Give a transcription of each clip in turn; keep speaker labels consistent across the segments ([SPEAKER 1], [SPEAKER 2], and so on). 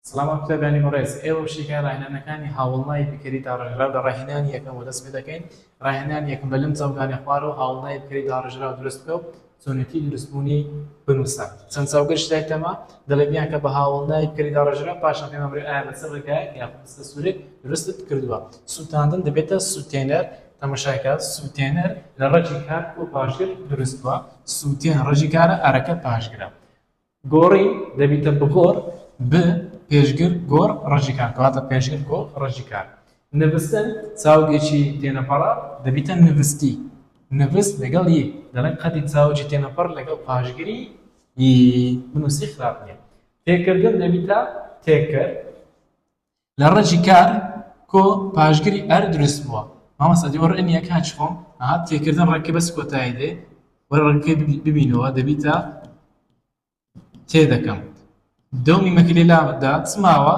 [SPEAKER 1] سلام كتابانی مڕێز ئێوە شیکە ڕاهێنانەکانی هاوڵنای بکەری داڕژرا لە ڕاهێنانی یەکەم و دەست پێ دەکەین ڕاهێنانی یەکەم بە لەم چاوگانی خوار و هاوڵنای بکەری داڕژرا و دروست بکە و چۆنێتی دروستبوونی بنووسە چەند چاوگەر شتێکتەمە دەڵێبیان کە بە هاوڵنای بکەری داڕژرا پاشان پێمان بڵێ ئایا بەچە ڕێگایەک یاخود بەچە سوورێک دروستت کردووە سووتاندن دەبێتە سووتێنەر تەماشاکە سووتێنەر لە ڕەجی کار و پاشگر دروست بووە سووتێن ڕەجی کارە ئەرەکە پاشگرە گۆڕی دەبیتە بگۆڕ ب پێشگر گۆڕ ڕەجی کار کەواتە پێشگر گۆڕ ڕەجی کار نووستن چاوگێکی تێنەپەڕە دەبیتە نووستی نووست لەگەڵ یەک دەڵێن قەتی چاوگی تێنەپەڕ لەگەڵ پاشگری بنووسی خراپ نییە تێکردن دەبیتە تێکرد لە ڕەجی کار کۆ پاشگری ئەر دروست بووە مامەستا دیوەڕێنیە کاچ خۆم تێکردن ڕێکە بەس کۆتایی دێ وەرە ڕێکەکەی ببینەوە دەبیتە تێ دەکەم دەومی مەکەی لێلادا چماوە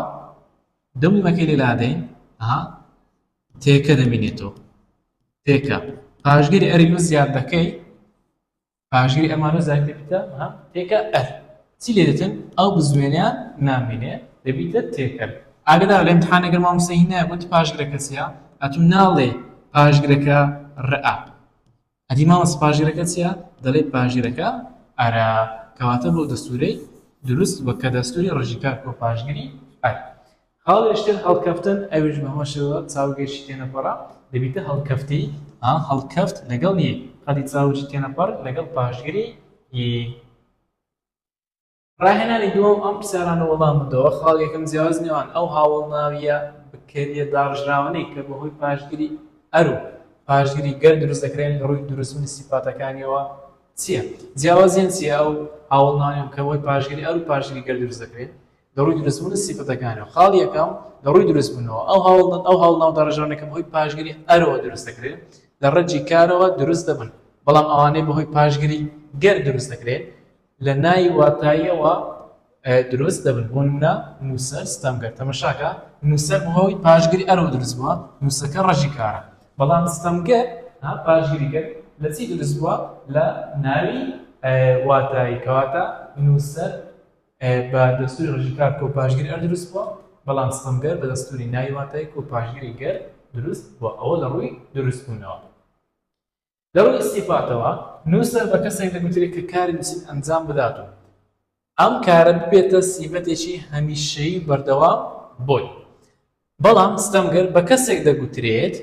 [SPEAKER 1] دەومی مەکەی لێلا دەین تێکە دەبینێتەوە تێکە پاشگری ئەری زیاد دەکەی پاشگری ئەمانە زیاد دەبیتە تێکە ئەر چی لێ دێتن ئەو بزوێنیان نامێنێ دەبیتە تێکەر ئاگدار لە ئیمتحانێگەر مامۆستا هی نایە گوتی پاشگرەکە چییە ئەتوو ناڵێ پاشگرەکە ڕئا ئەدی مامۆستا پاشگرەکە چییە دەڵێ پاشگرەکە ئەرە کەواتە بۆ دەستورەی دروست وە کە دەستوری ڕژیکار کۆ پاشگری ئەر خاڵی شتێن هەڵکەفتن ئەویش بەهۆشەوە چاوگەشی تێنەپەڕە دەبیتە هەڵکەفتی هەڵکەفت لەگەڵ یەک قەتی چاوگی تێنەپەڕ لەگەڵ پاشگری ڕاهێنانی دووەم ئەم پرسیارانە وەڵام بدەوە خاڵ یەکەم جیاواز نێوان ئەو هاوڵناویە بکەریە داڕژراوانەی کە بەهۆی پاشگری ئەر و پاشگری گەر دروست دەکرێن لە ڕووی دروستبوونی سیفاتەکانیەوە چییە؟ جیاوازیان چییە ئەو هاوڵناویان کە بەهۆی پاشگری ئەر و پاشگری گەر دروست دەکرێت لە ڕووی دروستبوونی سیفەتەکانیەوە خاڵ یەکەم لە ڕووی دروستبوونەوە ئەو هاوڵناو داڕژراوانەی کە بەهۆی پاشگری ئەرەوە دروست دەکرێت لە ڕەجی کارەوە دروست دەبن بەڵام ئەوانەی بەهۆی پاشگری گەر دروست دەکرێت لە ناوی واتاییەوە دروست دەبن بۆ نمونە نووسەر ستەمگەر تەماشاکە نووسەر بەهۆی پاشگری ئەرەوە دروست بووە نووسەکە ڕەجی کارە بەڵام ستەمگەر پاشگری گەر لە چی دروست بووە لە ناوی واتایی کەواتە نووسەر بە دەستوری ڕەجی کار کۆ پاشگری ئەر دروست بووە بەڵام ستەمگەر بە دەستوری ناوی واتایی کۆ پاشگری گەر دروست بووە ئەوە لە ڕووی دروستبوونەوە لە ڕووی ئیستیفاتەوە نووسەر بە کەسێک دەگوترێت کە کاری نووسین ئەنجام بداتەوە ئەم کارە ببێتە سیفەتێکی هەمیشەیی بەردەوام بۆی بەڵام ستەمگەر بە کەسێک دەگوترێت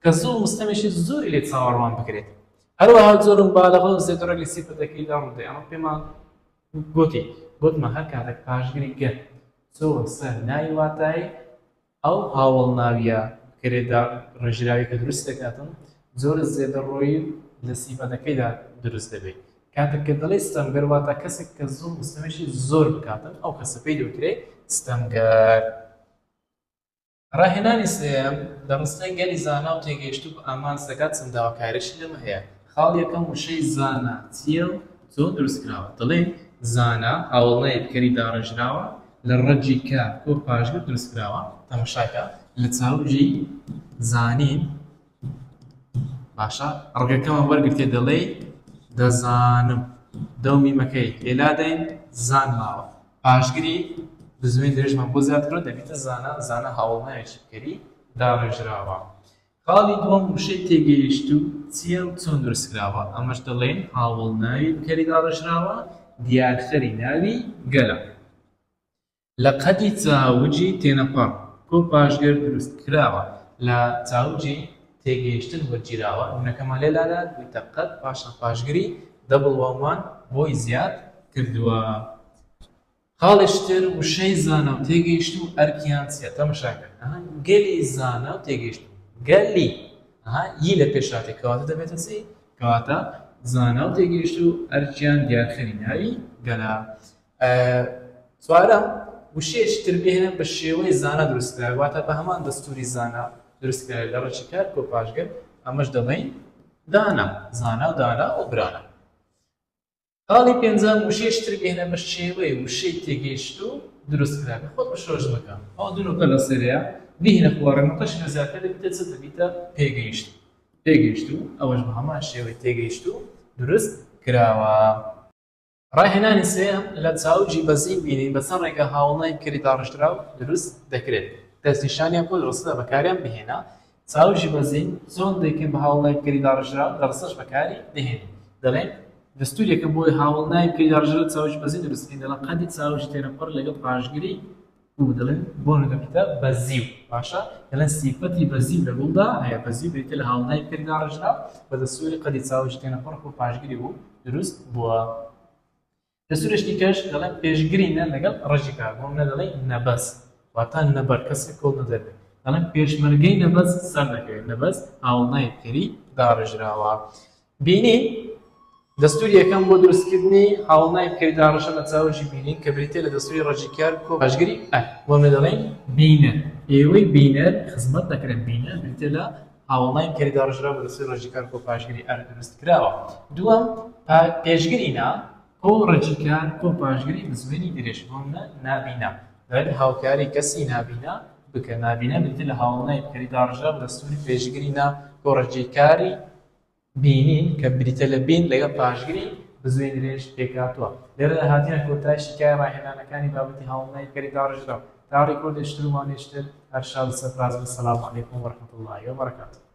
[SPEAKER 1] کە زوو مستەمێکی زۆری لێ چاوەڕوان بکرێت هەروەها زۆرم بالەغە و زێدەڕێک لە سیفەتەکەی داڕوودێ ئەمە پێمان گوتمە هەر کاتێک پاشگری گەر چۆوە سەر ناوی واتایی ئەو هاوڵناویە بکرێتدا ڕێژراوی کە دروست دەکاتن زۆر زێدەڕۆیی لە سیفەتەکەیدا دروست دەبێت کاتێک کە دەڵێ ستەمگەر واتە کەسێک کە زوو مستەمێکی زۆر بکاتن ئەو کەسە پێی دەوترێت ستەمگەر ڕاهێنانی سێم لە ڕستەی گەلی زانا و تێگەیشتوو بە ئامان سەکات چەند داواکاریشی لەمە هەیە خاڵ یەکەم وشەی زانا چییە و چۆن دروست کراوە دەڵێ زانا هاوڵنای بکەری داڕژراوە لە ڕەجی کار کۆ پاشگر دروست کراوە تەماشاکە لە چاوجی زانین باشە ڕگەکەمە وەرگرتێ دەڵێ دەزانم دەومی مەکەی لێلا دەین زانماوە پاشگری بزوێن درێژمان بۆ زیاترەوە دەبێتە زانە هاوڵنایەکی بکەری داڕێژراوە خاڵی دووەم وشەی تێگەیشتوو چییە و چۆن دروست کراوە ئەمەش دەڵێن هاوڵناوی بکەری داڕێژراوە دیارخەری ناوی گەلە لە قەتی چاوجی تێنەپەڕ کۆ پاشگەر دروست کراوە لە چاوجی تێگەیشتن وەرگیراوە نمونەکەمان لێلادا دویتە قەت پاشان پاشگری دەبڵ وەمان بۆی زیاد کردووە خاڵشتر وشەی زانە و تێگەیشتوو ئەرکیان چییە تەماشاکە گەلی زانە و تێگەیشتوو گەلی یی لە پێشاتێک کەواتە دەبێتە چی کەواتە زانە و تێگەیشتوو ئەرکیان دیارخەری ناوی گەلە چوارەم وشەیەشتر بهێنە بە شێوەی زانە دروستکرا واتە بە هەمان دەستوری زانە دروستکرا لە ڕەچی کار کۆ پاشگەر ئەمەش دەڵێن دانا زانە و دانا و برانە خاڵی پێنجەم وشەیەشتر بهێنە بە شێوەی وشەی تێگەیشتوو دروستکرا خۆت بە شۆژ بکە ئەو دوو نقطە لە سەرەیە بهێنە خوارە نقطەشی نەزیاتر دەبێتە چ دەبێتە پێگەیشتوو ئەوەش بە هەمان شێوەی تێگەیشتوو دروست کراوە ڕاهێنانی سێم لە چاوجی بەزین بینین بەسەر ڕێگە هاوڵنای بکەری داڕژراو دروست دەکرێت. دەستنیشانیان بۆ دروستە بەکاریان بهێنا. چاوژی بەزین چۆن دەکەن بە هاوڵنای بکەری داڕژراو دەڕسەش بەکاری دەهێنین. دەڵێن دەستوورێکە بۆی هاوڵنای بکەری داڕژراو چاوژی بەزین دروستکەین. دەڵێن قەدی چاوژی تێنەپەڕ لەگەڵ پاشگیری و دەڵێن بۆ نگەپیتە بەزیو. باشە دەڵێن سیفەتی بەزیو لە گوڵدا هەیە. بەزیو بریتە لە هاوڵنای بکەری داڕژراو بە دەستوری قەدی چاوژی تێنەپەڕ و پاشگیری بوو دروست بووە. دەستورێکی کەش دەڵێن پێشگرینە لەگەڵ ڕژی کار بۆ منە دەڵێن نەبەس واتە نەبەر کەسێک کۆڵ نەدەبێت. دەڵێن پێشمەرگەی نەبەس سەر دەکەوێت. نەبەس هاوڵنای بکەری داڕژراوە. بینین دەستوری یەکەم بۆ دروستکردنی هاوڵنای بکەری داڕژە لە چاوژی بینین کە بریتێ لە دەستوری ڕژی کار کۆ پاشگیری بۆ منە دەڵێن بینەر. ئێوەی بینەر خزمەت دەکرێن. بینەر بریتێ لە هاوڵنای بکەری داڕژراو بە دەستوری ڕژی کار کۆ پاشگیری دروست کراوە. دووەم پێشگرینە ئەو ڕێجیکار کۆ پاشگیری بزوێنی درێژ بۆ منە نابینا. دەڵێن هاوکاری کەسی نابینا بکە. نابینا بریتێ لە هاوڵنای بکەری داڕژراو بە دەستوری پێشگرینە کۆ ڕێجیکاری بینین کە بریتە لە بین لەگەڵ پاشگیری بزوێنی درێژ پێکاتووە. لێرە هاتیە کۆتای شیکای ڕاهێنانەکانی بابەتی هاوڵنای بکەری داڕژراو. تا ڕێکۆردێشتر و وانێشتر هەر شاد و سەرفراز. وەسەلام عەلەیکوم وەڕەحمەتوڵڵاهی وەبەرەکاتوه.